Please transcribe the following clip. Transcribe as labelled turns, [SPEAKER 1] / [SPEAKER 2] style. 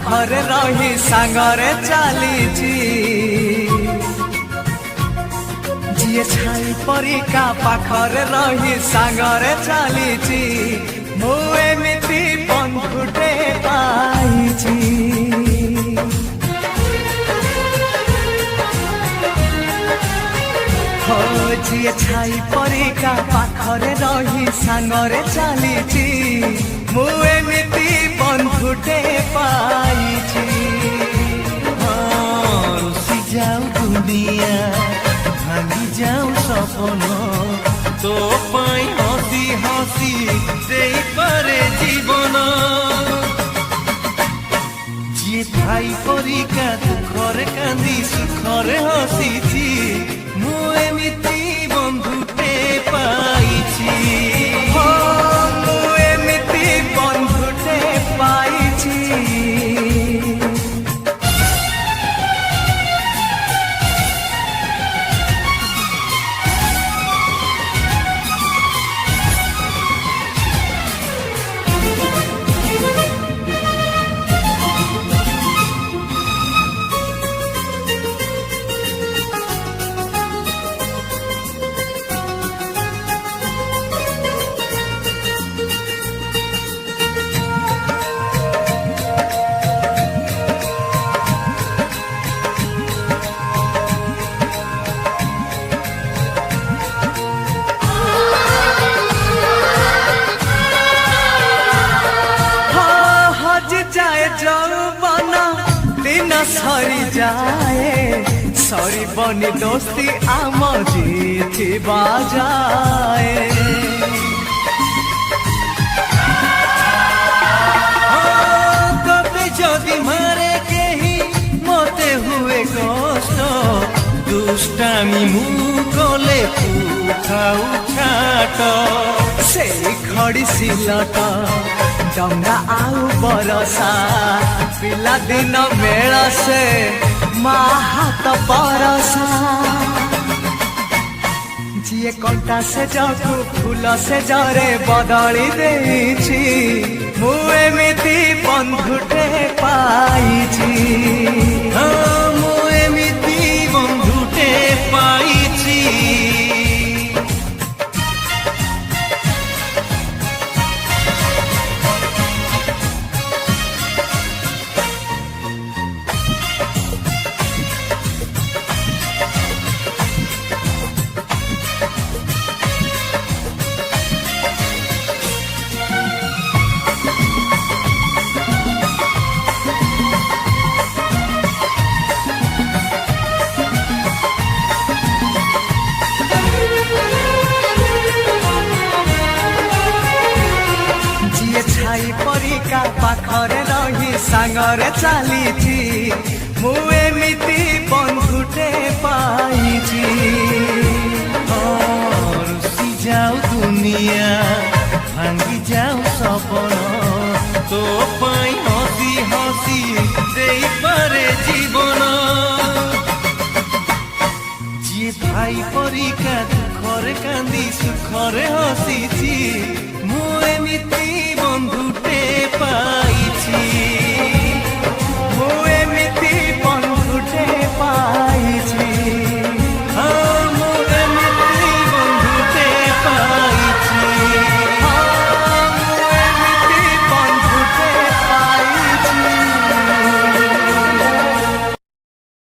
[SPEAKER 1] पाखरे रही सांगरे चलीची जिए छाई परिका पाखरे रही सांगरे चलीची मु एमिति बंधुटे पाइची हो जिए छाई परिका पाखरे रही सांगरे चलीची मु एमिति बंधुटे पाइची
[SPEAKER 2] रुसी जाऊ दुनिया भांगी जाऊ सपन तो पाई हसी हसी देई पारे जीवन जी भाई परिका दुखरे कांदी सुखरे हसीची मु एमिति बंधुटे पाइची
[SPEAKER 1] मु एमिति बंधुटे पाइची दिन सरी जाए सरी बनी दोस्ती आम जीती बाजाए
[SPEAKER 2] कभी जदि मारे कहीं मते हुए कष्ट दुष्टामी मुँह कले खाऊ छाट
[SPEAKER 1] से खड़ी सिलट डंगा आउ बरसा पिला दिन मेल से माँ हाथ बरसा जिए कंटा से जगू फूल से जरे बदली देछि मु एमिति बंधुटे पाइछि
[SPEAKER 2] मु एमिति बंधुटे पाइछि
[SPEAKER 1] छाई परिका पाखरे रही सांगरे चलीची मु एमिति बंधुटे पाइची
[SPEAKER 2] रुसी जाऊ दुनिया भांगी जाऊ सपन तो पाई हसी हसी देई पारे जीवन जी भाई परिका दुखरे कांदी सुखरे हसीची मु एमिति बंधुटे